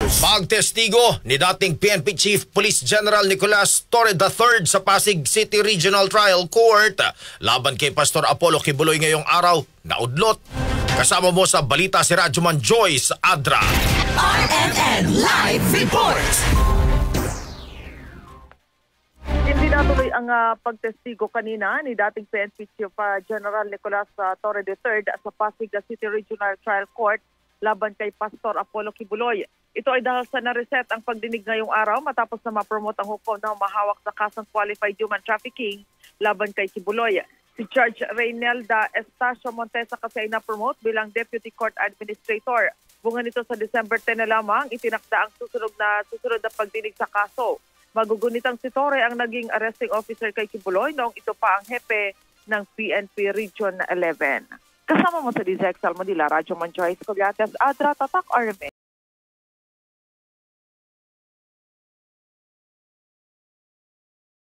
Pagtestigo ni dating PNP Chief Police General Nicolas Torre III sa Pasig City Regional Trial Court laban kay Pastor Apollo Kibuloy ngayong araw naudlot. Kasama mo sa balita si Radyoman Joyce Adra. RMN Live Report. Hindi natuloy ang pagtestigo kanina ni dating PNP Chief General Nicolas Torre III sa Pasig City Regional Trial Court laban kay Pastor Apollo Kibuloy. Ito ay dahil sa na-reset ang pagdinig ngayong araw matapos na ma-promote ang hukom na humahawak sa kasong qualified human trafficking laban kay Kibuloy. Si Judge Reynelda Estacio Montesa kasi ay na-promote bilang Deputy Court Administrator. Bunga nito sa December 10 na lamang itinakda ang susunod na pagdinig sa kaso. Magugunitang si Torre ang naging arresting officer kay Kibuloy noong ito pa ang hepe ng PNP Region 11. Kasama mo sa DZXL Manila, Radyoman Joyce Collates, Adra, Tatak, RMN.